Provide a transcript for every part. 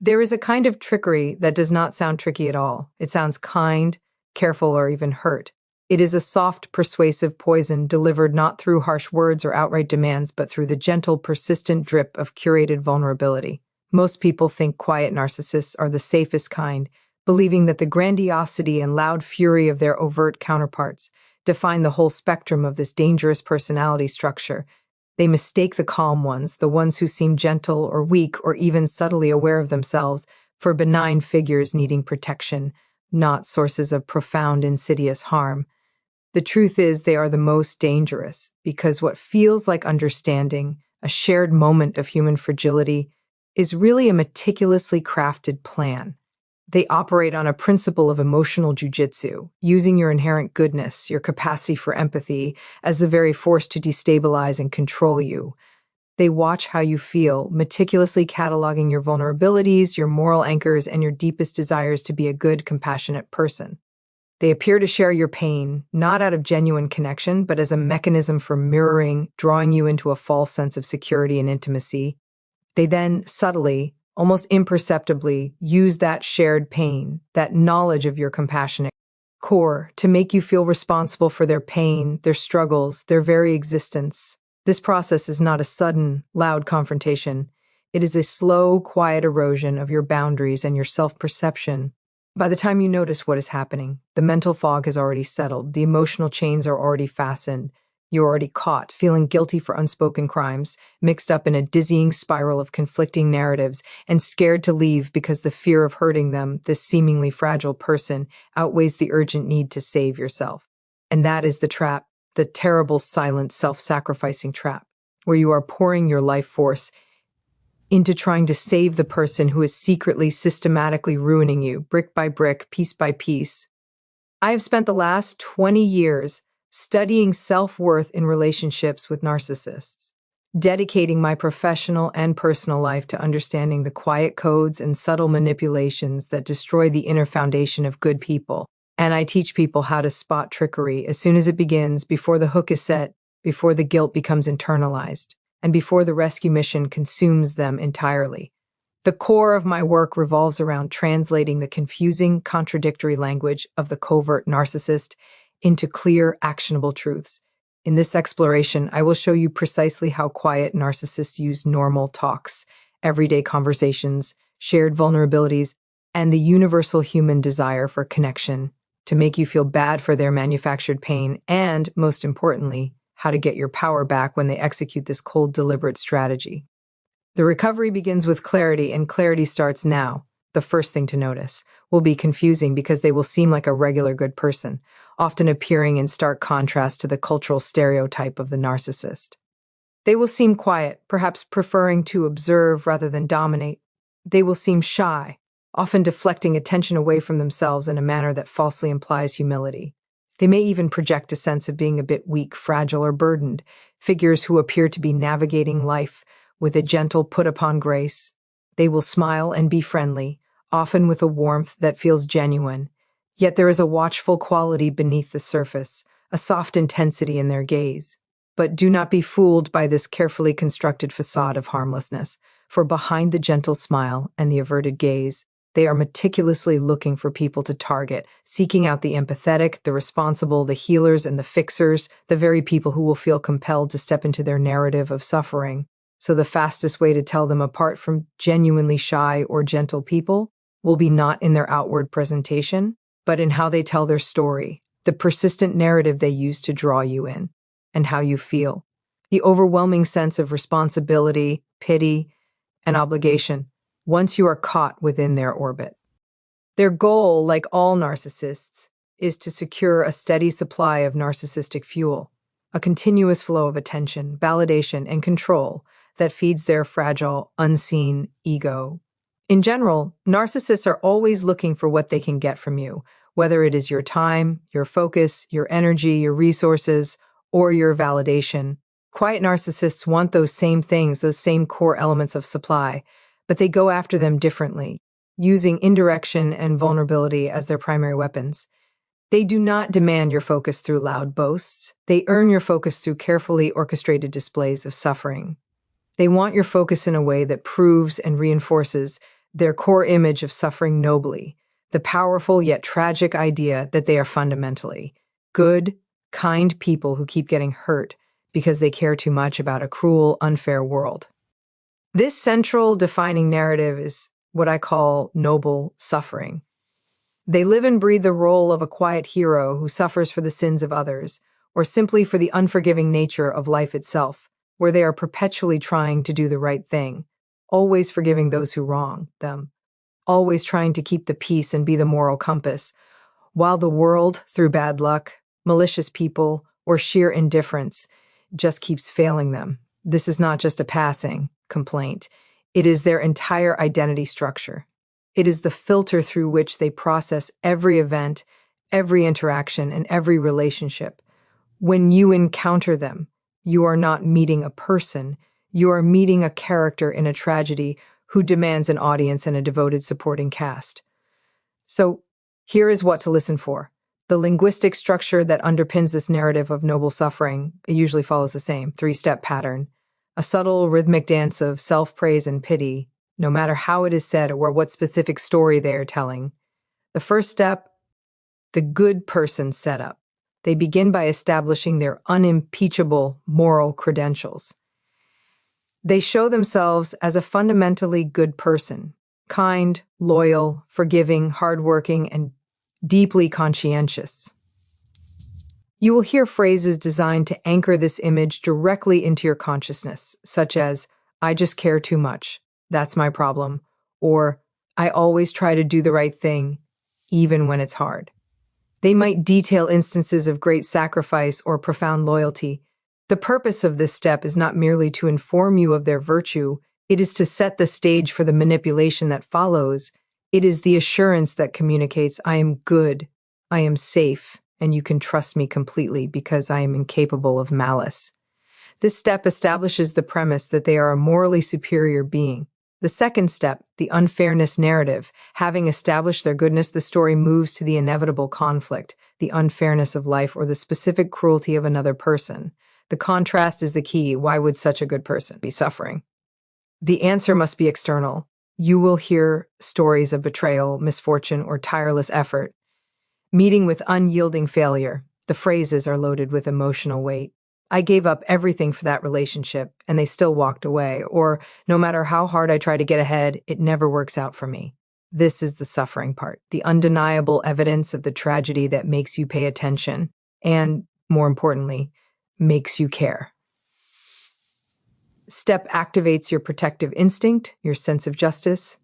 There is a kind of trickery that does not sound tricky at all. It sounds kind, careful, or even hurt. It is a soft, persuasive poison delivered not through harsh words or outright demands, but through the gentle, persistent drip of curated vulnerability. Most people think quiet narcissists are the safest kind, believing that the grandiosity and loud fury of their overt counterparts define the whole spectrum of this dangerous personality structure. They mistake the calm ones, the ones who seem gentle or weak or even subtly aware of themselves, for benign figures needing protection, not sources of profound, insidious harm. The truth is, they are the most dangerous, because what feels like understanding, a shared moment of human fragility, is really a meticulously crafted plan. They operate on a principle of emotional jujitsu, using your inherent goodness, your capacity for empathy, as the very force to destabilize and control you. They watch how you feel, meticulously cataloging your vulnerabilities, your moral anchors, and your deepest desires to be a good, compassionate person. They appear to share your pain, not out of genuine connection, but as a mechanism for mirroring, drawing you into a false sense of security and intimacy. They then subtly, almost imperceptibly, use that shared pain, that knowledge of your compassionate core, to make you feel responsible for their pain, their struggles, their very existence. This process is not a sudden, loud confrontation. It is a slow, quiet erosion of your boundaries and your self-perception. By the time you notice what is happening, the mental fog has already settled, the emotional chains are already fastened. You're already caught, feeling guilty for unspoken crimes, mixed up in a dizzying spiral of conflicting narratives, and scared to leave because the fear of hurting them, this seemingly fragile person, outweighs the urgent need to save yourself. And that is the trap, the terrible, silent, self-sacrificing trap, where you are pouring your life force into trying to save the person who is secretly, systematically ruining you, brick by brick, piece by piece. I have spent the last 20 years studying self-worth in relationships with narcissists, dedicating my professional and personal life to understanding the quiet codes and subtle manipulations that destroy the inner foundation of good people. And I teach people how to spot trickery as soon as it begins, before the hook is set, before the guilt becomes internalized, and before the rescue mission consumes them entirely. The core of my work revolves around translating the confusing, contradictory language of the covert narcissist into clear, actionable truths. In this exploration, I will show you precisely how quiet narcissists use normal talks, everyday conversations, shared vulnerabilities, and the universal human desire for connection to make you feel bad for their manufactured pain, and, most importantly, how to get your power back when they execute this cold, deliberate strategy. The recovery begins with clarity, and clarity starts now. The first thing to notice will be confusing because they will seem like a regular good person, often appearing in stark contrast to the cultural stereotype of the narcissist. They will seem quiet, perhaps preferring to observe rather than dominate. They will seem shy, often deflecting attention away from themselves in a manner that falsely implies humility. They may even project a sense of being a bit weak, fragile, or burdened, figures who appear to be navigating life with a gentle put-upon grace. They will smile and be friendly, often with a warmth that feels genuine. Yet there is a watchful quality beneath the surface, a soft intensity in their gaze. But do not be fooled by this carefully constructed facade of harmlessness, for behind the gentle smile and the averted gaze, they are meticulously looking for people to target, seeking out the empathetic, the responsible, the healers, and the fixers, the very people who will feel compelled to step into their narrative of suffering. So the fastest way to tell them apart from genuinely shy or gentle people will be not in their outward presentation, but in how they tell their story, the persistent narrative they use to draw you in, and how you feel. The overwhelming sense of responsibility, pity, and obligation once you are caught within their orbit. Their goal, like all narcissists, is to secure a steady supply of narcissistic fuel, a continuous flow of attention, validation, and control that feeds their fragile, unseen ego. In general, narcissists are always looking for what they can get from you, whether it is your time, your focus, your energy, your resources, or your validation. Quiet narcissists want those same things, those same core elements of supply, but they go after them differently, using indirection and vulnerability as their primary weapons. They do not demand your focus through loud boasts. They earn your focus through carefully orchestrated displays of suffering. They want your focus in a way that proves and reinforces their core image of suffering nobly, the powerful yet tragic idea that they are fundamentally good, kind people who keep getting hurt because they care too much about a cruel, unfair world. This central defining narrative is what I call noble suffering. They live and breathe the role of a quiet hero who suffers for the sins of others, or simply for the unforgiving nature of life itself, where they are perpetually trying to do the right thing, always forgiving those who wrong them, always trying to keep the peace and be the moral compass, while the world, through bad luck, malicious people, or sheer indifference, just keeps failing them. This is not just a passing complaint. It is their entire identity structure. It is the filter through which they process every event, every interaction, and every relationship. When you encounter them, you are not meeting a person, you are meeting a character in a tragedy who demands an audience and a devoted supporting cast. So, here is what to listen for. The linguistic structure that underpins this narrative of noble suffering, it usually follows the same three-step pattern. A subtle rhythmic dance of self-praise and pity, no matter how it is said or what specific story they are telling. The first step, the good person setup. They begin by establishing their unimpeachable moral credentials. They show themselves as a fundamentally good person, kind, loyal, forgiving, hardworking, and deeply conscientious. You will hear phrases designed to anchor this image directly into your consciousness, such as, "I just care too much, that's my problem," or "I always try to do the right thing, even when it's hard." They might detail instances of great sacrifice or profound loyalty. The purpose of this step is not merely to inform you of their virtue, it is to set the stage for the manipulation that follows. It is the assurance that communicates, "I am good, I am safe, and you can trust me completely because I am incapable of malice." This step establishes the premise that they are a morally superior being. The second step, the unfairness narrative. Having established their goodness, the story moves to the inevitable conflict, the unfairness of life, or the specific cruelty of another person. The contrast is the key. Why would such a good person be suffering? The answer must be external. You will hear stories of betrayal, misfortune, or tireless effort. Meeting with unyielding failure. The phrases are loaded with emotional weight. "I gave up everything for that relationship, and they still walked away," or "No matter how hard I try to get ahead, it never works out for me." This is the suffering part, the undeniable evidence of the tragedy that makes you pay attention, and, more importantly, makes you care. Step activates your protective instinct, your sense of justice,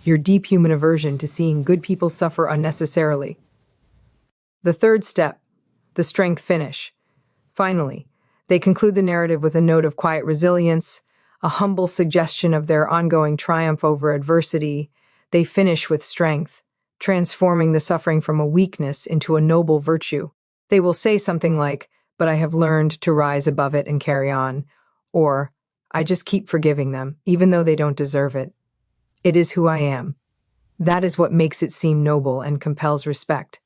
your deep human aversion to seeing good people suffer unnecessarily. The third step, the strength finish. Finally, they conclude the narrative with a note of quiet resilience, a humble suggestion of their ongoing triumph over adversity. They finish with strength, transforming the suffering from a weakness into a noble virtue. They will say something like, "But I have learned to rise above it and carry on," or "I just keep forgiving them, even though they don't deserve it. It is who I am." That is what makes it seem noble and compels respect.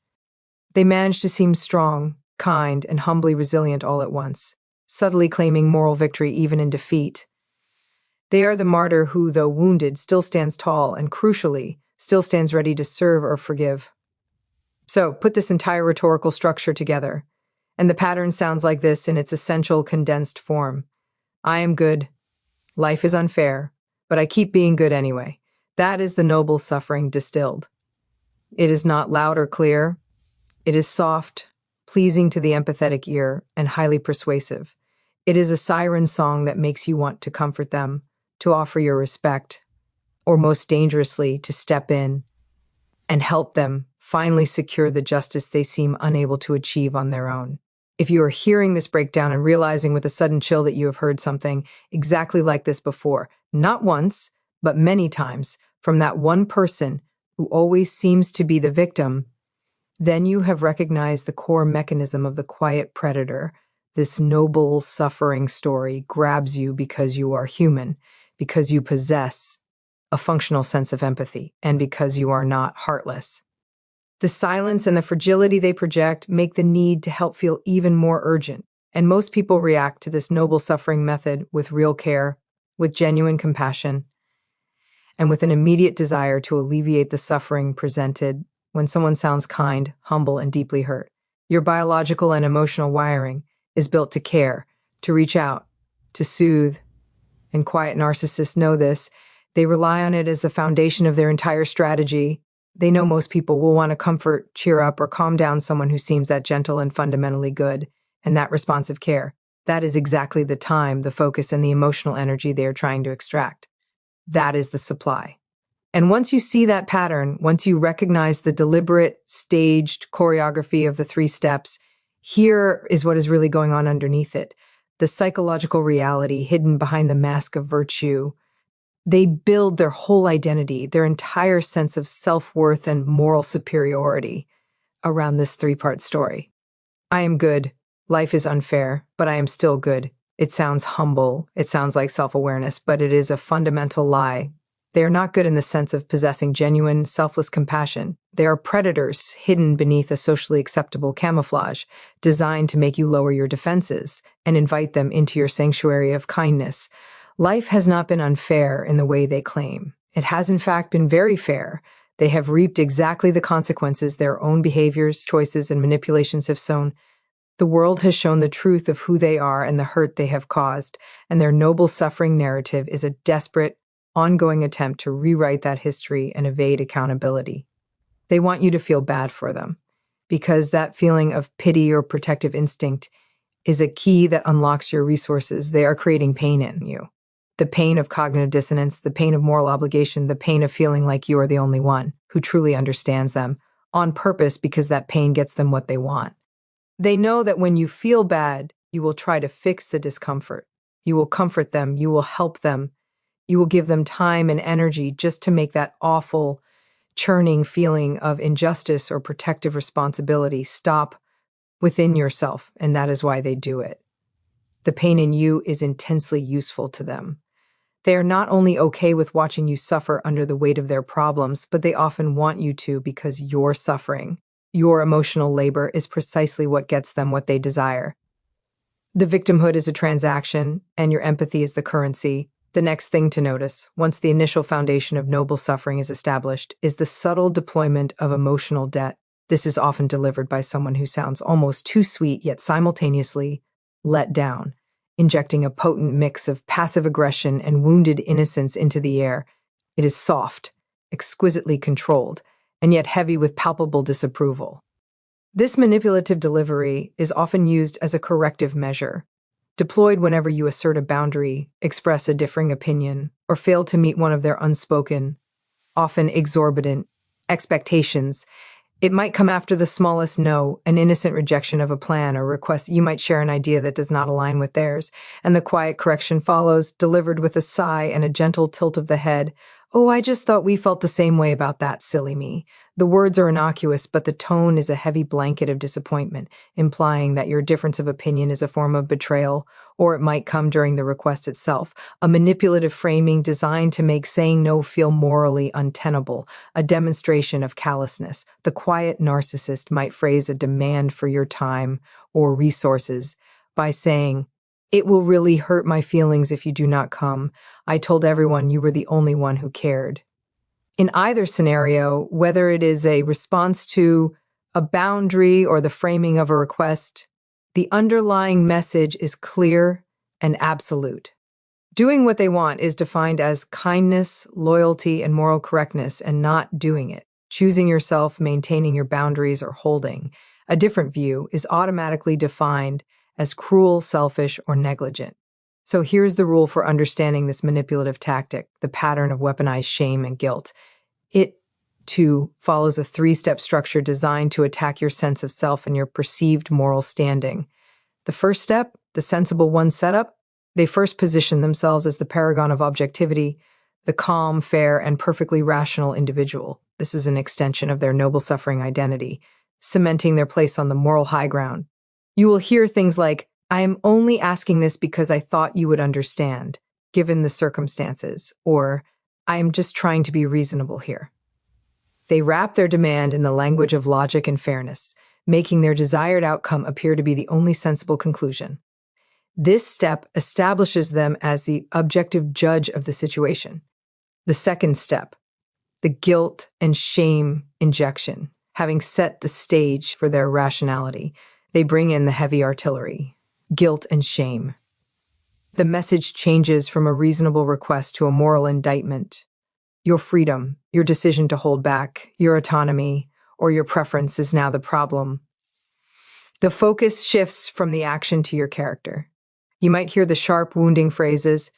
They manage to seem strong, kind, and humbly resilient all at once, subtly claiming moral victory even in defeat. They are the martyr who, though wounded, still stands tall and, crucially, still stands ready to serve or forgive. So, put this entire rhetorical structure together, and the pattern sounds like this in its essential condensed form. I am good. Life is unfair, but I keep being good anyway. That is the noble suffering distilled. It is not loud or clear. It is soft, pleasing to the empathetic ear, and highly persuasive. It is a siren song that makes you want to comfort them, to offer your respect, or most dangerously, to step in and help them finally secure the justice they seem unable to achieve on their own. If you are hearing this breakdown and realizing with a sudden chill that you have heard something exactly like this before, not once, but many times, from that one person who always seems to be the victim, then you have recognized the core mechanism of the quiet predator. This noble suffering story grabs you because you are human, because you possess a functional sense of empathy, and because you are not heartless. The silence and the fragility they project make the need to help feel even more urgent, and most people react to this noble suffering method with real care, with genuine compassion, and with an immediate desire to alleviate the suffering presented when someone sounds kind, humble, and deeply hurt. Your biological and emotional wiring is built to care, to reach out, to soothe, and quiet narcissists know this. They rely on it as the foundation of their entire strategy. They know most people will want to comfort, cheer up, or calm down someone who seems that gentle and fundamentally good, and that responsive care. That is exactly the time, the focus, and the emotional energy they are trying to extract. That is the supply. And once you see that pattern, once you recognize the deliberate, staged choreography of the 3 steps, here is what is really going on underneath it. The psychological reality hidden behind the mask of virtue. They build their whole identity, their entire sense of self-worth and moral superiority around this 3-part story. I am good. Life is unfair, but I am still good. It sounds humble. It sounds like self-awareness, but it is a fundamental lie. They are not good in the sense of possessing genuine, selfless compassion. They are predators hidden beneath a socially acceptable camouflage, designed to make you lower your defenses and invite them into your sanctuary of kindness. Life has not been unfair in the way they claim. It has, in fact, been very fair. They have reaped exactly the consequences their own behaviors, choices, and manipulations have sown. The world has shown the truth of who they are and the hurt they have caused, and their noble suffering narrative is a desperate, ongoing attempt to rewrite that history and evade accountability. They want you to feel bad for them, because that feeling of pity or protective instinct is a key that unlocks your resources. They are creating pain in you. The pain of cognitive dissonance, the pain of moral obligation, the pain of feeling like you are the only one who truly understands them, on purpose because that pain gets them what they want. They know that when you feel bad, you will try to fix the discomfort. You will comfort them. You will help them. You will give them time and energy just to make that awful, churning feeling of injustice or protective responsibility stop within yourself, and that is why they do it. The pain in you is intensely useful to them. They are not only okay with watching you suffer under the weight of their problems, but they often want you to because your suffering, your emotional labor is precisely what gets them what they desire. The victimhood is a transaction, and your empathy is the currency. The next thing to notice, once the initial foundation of noble suffering is established, is the subtle deployment of emotional debt. This is often delivered by someone who sounds almost too sweet, yet simultaneously let down, injecting a potent mix of passive aggression and wounded innocence into the air. It is soft, exquisitely controlled, and yet heavy with palpable disapproval. This manipulative delivery is often used as a corrective measure, deployed whenever you assert a boundary, express a differing opinion, or fail to meet one of their unspoken, often exorbitant, expectations. It might come after the smallest no, an innocent rejection of a plan or request. You might share an idea that does not align with theirs, and the quiet correction follows, delivered with a sigh and a gentle tilt of the head. Oh, I just thought we felt the same way about that, silly me. The words are innocuous, but the tone is a heavy blanket of disappointment, implying that your difference of opinion is a form of betrayal, or it might come during the request itself, a manipulative framing designed to make saying no feel morally untenable, a demonstration of callousness. The quiet narcissist might phrase a demand for your time or resources by saying, "It will really hurt my feelings if you do not come. I told everyone you were the only one who cared." In either scenario, whether it is a response to a boundary or the framing of a request, the underlying message is clear and absolute. Doing what they want is defined as kindness, loyalty, and moral correctness, and not doing it. Choosing yourself, maintaining your boundaries, or holding a different view is automatically defined as cruel, selfish, or negligent. So here's the rule for understanding this manipulative tactic, the pattern of weaponized shame and guilt. It, too, follows a 3-step structure designed to attack your sense of self and your perceived moral standing. The first step, the sensible one setup, they first position themselves as the paragon of objectivity, the calm, fair, and perfectly rational individual. This is an extension of their noble suffering identity, cementing their place on the moral high ground. You will hear things like, "I am only asking this because I thought you would understand, given the circumstances," or "I am just trying to be reasonable here." They wrap their demand in the language of logic and fairness, making their desired outcome appear to be the only sensible conclusion. This step establishes them as the objective judge of the situation. The second step, the guilt and shame injection. Having set the stage for their rationality, they bring in the heavy artillery, guilt and shame. The message changes from a reasonable request to a moral indictment. Your freedom, your decision to hold back, your autonomy, or your preference is now the problem. The focus shifts from the action to your character. You might hear the sharp, wounding phrases,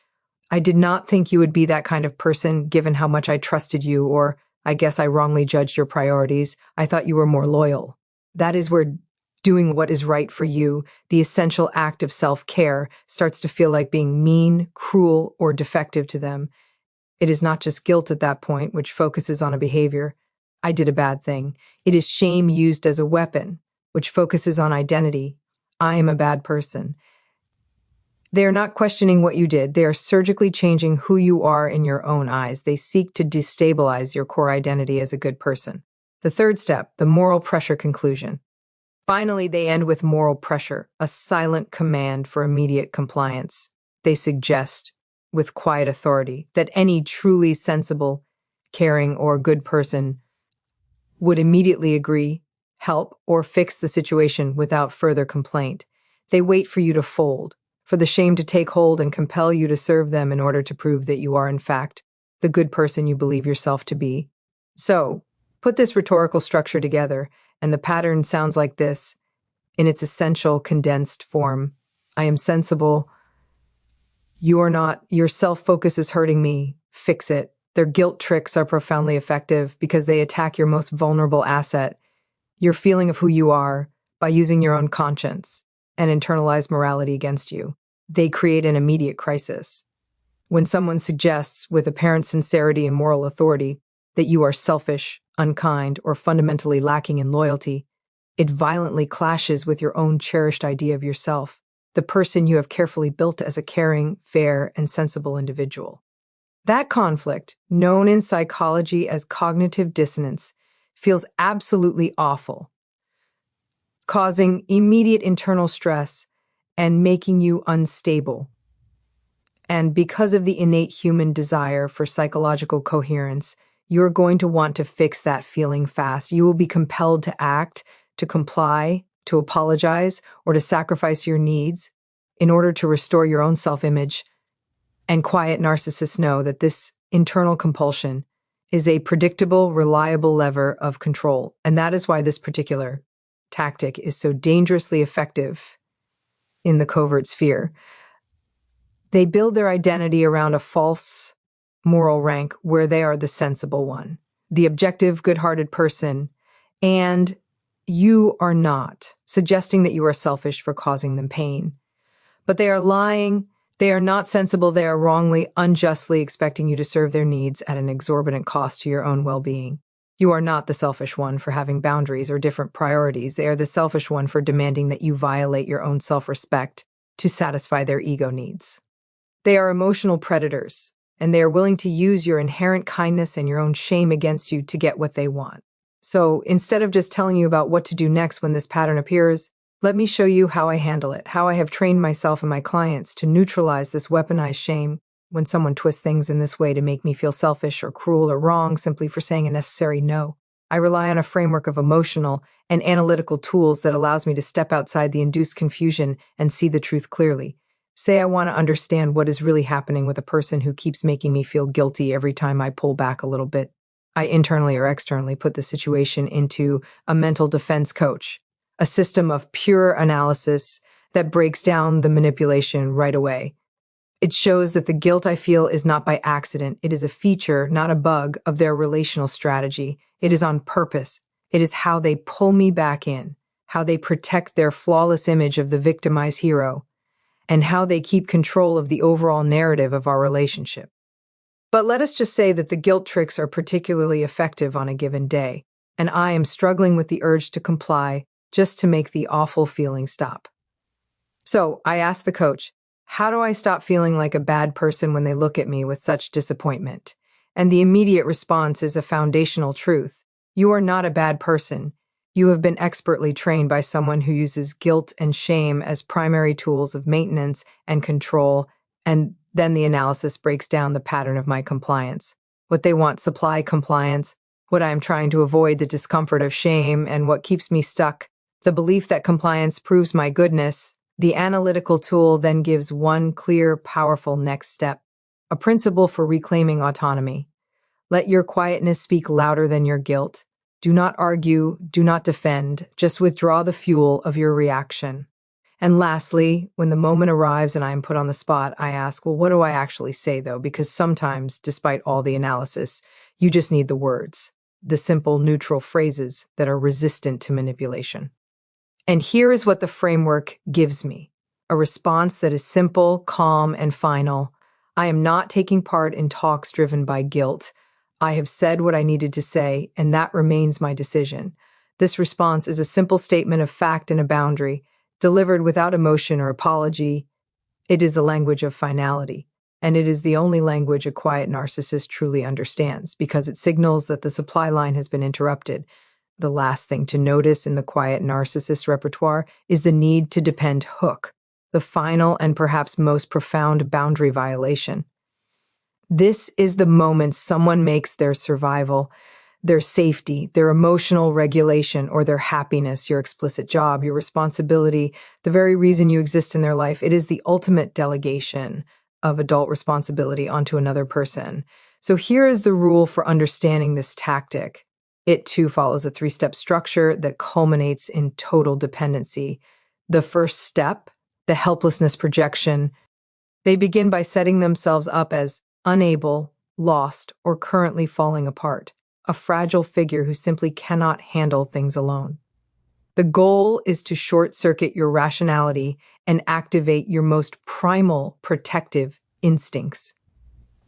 "I did not think you would be that kind of person given how much I trusted you," or "I guess I wrongly judged your priorities. I thought you were more loyal." That is where doing what is right for you, the essential act of self-care, starts to feel like being mean, cruel, or defective to them. It is not just guilt at that point, which focuses on a behavior. I did a bad thing. It is shame used as a weapon, which focuses on identity. I am a bad person. They are not questioning what you did. They are surgically changing who you are in your own eyes. They seek to destabilize your core identity as a good person. The third step, the moral pressure conclusion. Finally, they end with moral pressure, a silent command for immediate compliance. They suggest, with quiet authority, that any truly sensible, caring, or good person would immediately agree, help, or fix the situation without further complaint. They wait for you to fold, for the shame to take hold and compel you to serve them in order to prove that you are, in fact, the good person you believe yourself to be. So, put this rhetorical structure together, and the pattern sounds like this, in its essential condensed form. I am sensible. You are not. Your self-focus is hurting me. Fix it. Their guilt tricks are profoundly effective because they attack your most vulnerable asset, your feeling of who you are, by using your own conscience and internalized morality against you. They create an immediate crisis. When someone suggests, with apparent sincerity and moral authority, that you are selfish, unkind, or fundamentally lacking in loyalty, it violently clashes with your own cherished idea of yourself, the person you have carefully built as a caring, fair, and sensible individual. That conflict, known in psychology as cognitive dissonance, feels absolutely awful, causing immediate internal stress and making you unstable. And because of the innate human desire for psychological coherence, you're going to want to fix that feeling fast. You will be compelled to act, to comply, to apologize, or to sacrifice your needs in order to restore your own self-image. And quiet narcissists know that this internal compulsion is a predictable, reliable lever of control. And that is why this particular tactic is so dangerously effective in the covert sphere. They build their identity around a false moral rank where they are the sensible one, the objective, good-hearted person, and you are not, suggesting that you are selfish for causing them pain. But they are lying. They are not sensible. They are wrongly, unjustly expecting you to serve their needs at an exorbitant cost to your own well-being. You are not the selfish one for having boundaries or different priorities. They are the selfish one for demanding that you violate your own self-respect to satisfy their ego needs. They are emotional predators, and they are willing to use your inherent kindness and your own shame against you to get what they want. So instead of just telling you about what to do next when this pattern appears, let me show you how I handle it, how I have trained myself and my clients to neutralize this weaponized shame when someone twists things in this way to make me feel selfish or cruel or wrong simply for saying a necessary no. I rely on a framework of emotional and analytical tools that allows me to step outside the induced confusion and see the truth clearly. Say I want to understand what is really happening with a person who keeps making me feel guilty every time I pull back a little bit. I internally or externally put the situation into a mental defense coach, a system of pure analysis that breaks down the manipulation right away. It shows that the guilt I feel is not by accident. It is a feature, not a bug, of their relational strategy. It is on purpose. It is how they pull me back in, how they protect their flawless image of the victimized hero, and how they keep control of the overall narrative of our relationship. But let us just say that the guilt tricks are particularly effective on a given day, and I am struggling with the urge to comply just to make the awful feeling stop. So I asked the coach, how do I stop feeling like a bad person when they look at me with such disappointment? And the immediate response is a foundational truth. You are not a bad person. You have been expertly trained by someone who uses guilt and shame as primary tools of maintenance and control, and then the analysis breaks down the pattern of my compliance. What they want, supply, compliance. What I am trying to avoid, the discomfort of shame, and what keeps me stuck, the belief that compliance proves my goodness. The analytical tool then gives one clear, powerful next step, a principle for reclaiming autonomy. Let your quietness speak louder than your guilt. Do not argue, do not defend, just withdraw the fuel of your reaction. And lastly, when the moment arrives and I am put on the spot, I ask, well, what do I actually say though? Because sometimes, despite all the analysis, you just need the words, the simple, neutral phrases that are resistant to manipulation. And here is what the framework gives me, a response that is simple, calm, and final. I am not taking part in talks driven by guilt. I have said what I needed to say, and that remains my decision. This response is a simple statement of fact and a boundary, delivered without emotion or apology. It is the language of finality, and it is the only language a quiet narcissist truly understands, because it signals that the supply line has been interrupted. The last thing to notice in the quiet narcissist repertoire is the need to depend hook, the final and perhaps most profound boundary violation. This is the moment someone makes their survival, their safety, their emotional regulation, or their happiness, your explicit job, your responsibility, the very reason you exist in their life. It is the ultimate delegation of adult responsibility onto another person. So here is the rule for understanding this tactic. It too follows a three-step structure that culminates in total dependency. The first step, the helplessness projection, they begin by setting themselves up as unable, lost, or currently falling apart, a fragile figure who simply cannot handle things alone. The goal is to short-circuit your rationality and activate your most primal protective instincts.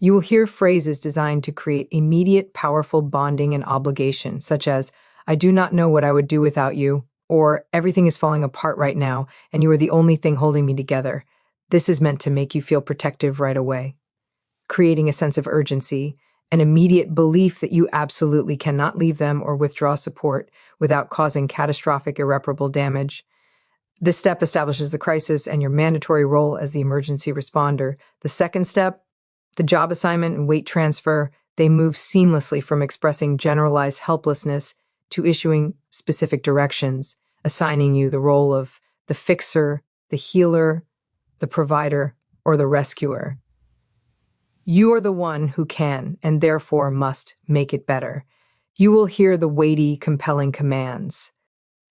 You will hear phrases designed to create immediate, powerful bonding and obligation, such as, I do not know what I would do without you, or everything is falling apart right now, and you are the only thing holding me together. This is meant to make you feel protective right away, creating a sense of urgency, an immediate belief that you absolutely cannot leave them or withdraw support without causing catastrophic, irreparable damage. This step establishes the crisis and your mandatory role as the emergency responder. The second step, the job assignment and weight transfer, they move seamlessly from expressing generalized helplessness to issuing specific directions, assigning you the role of the fixer, the healer, the provider, or the rescuer. You are the one who can and therefore must make it better. You will hear the weighty, compelling commands.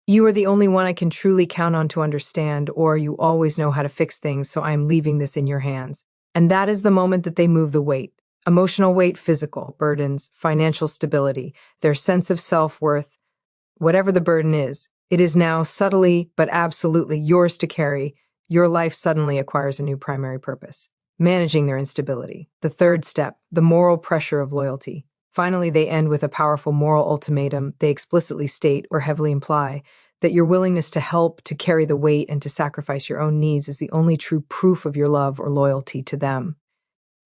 You are the only one I can truly count on to understand, or you always know how to fix things, so I am leaving this in your hands. And that is the moment that they move the weight. Emotional weight, physical burdens, financial stability, their sense of self-worth. Whatever the burden is, it is now subtly but absolutely yours to carry. Your life suddenly acquires a new primary purpose. Managing their instability. The third step, the moral pressure of loyalty. Finally, they end with a powerful moral ultimatum. They explicitly state or heavily imply that your willingness to help, to carry the weight, and to sacrifice your own needs is the only true proof of your love or loyalty to them.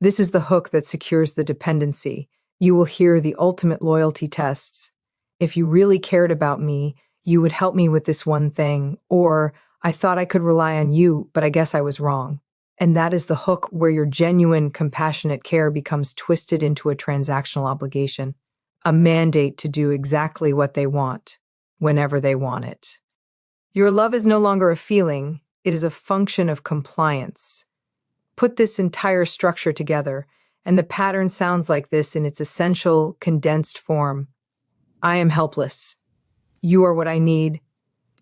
This is the hook that secures the dependency. You will hear the ultimate loyalty tests. If you really cared about me, you would help me with this one thing, or I thought I could rely on you, but I guess I was wrong. And that is the hook where your genuine, compassionate care becomes twisted into a transactional obligation, a mandate to do exactly what they want, whenever they want it. Your love is no longer a feeling, it is a function of compliance. Put this entire structure together, and the pattern sounds like this in its essential, condensed form. I am helpless. You are what I need.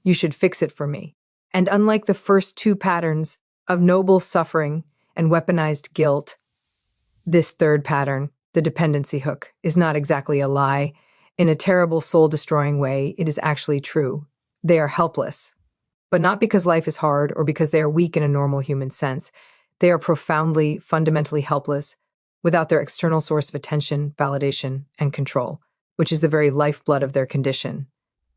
You should fix it for me. And unlike the first two patterns of noble suffering and weaponized guilt, this third pattern, the dependency hook, is not exactly a lie. In a terrible, soul-destroying way, it is actually true. They are helpless. But not because life is hard or because they are weak in a normal human sense. They are profoundly, fundamentally helpless without their external source of attention, validation, and control, which is the very lifeblood of their condition.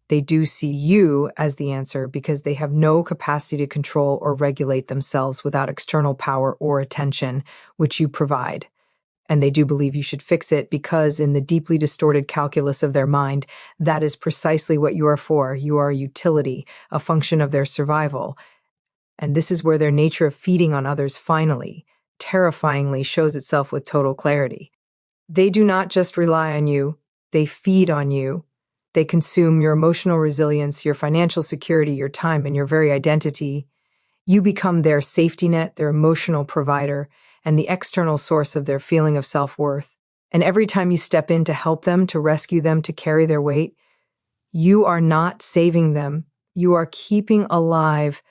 They do see you as the answer because they have no capacity to control or regulate themselves without external power or attention, which you provide. And they do believe you should fix it because in the deeply distorted calculus of their mind, that is precisely what you are for. You are a utility, a function of their survival. And this is where their nature of feeding on others finally, terrifyingly shows itself with total clarity. They do not just rely on you, they feed on you. They consume your emotional resilience, your financial security, your time, and your very identity. You become their safety net, their emotional provider, and the external source of their feeling of self-worth. And every time you step in to help them, to rescue them, to carry their weight, you are not saving them. You are keeping alive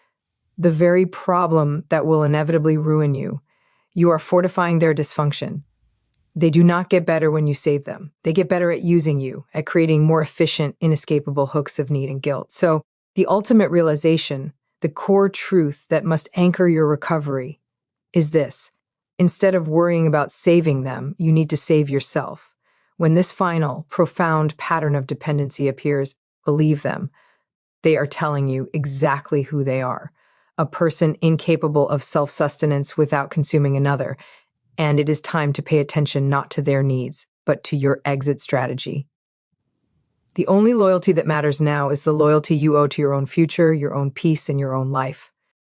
the very problem that will inevitably ruin you. You are fortifying their dysfunction. They do not get better when you save them. They get better at using you, at creating more efficient, inescapable hooks of need and guilt. So the ultimate realization, the core truth that must anchor your recovery is this. Instead of worrying about saving them, you need to save yourself. When this final, profound pattern of dependency appears, believe them. They are telling you exactly who they are. A person incapable of self-sustenance without consuming another. And it is time to pay attention not to their needs, but to your exit strategy. The only loyalty that matters now is the loyalty you owe to your own future, your own peace, and your own life.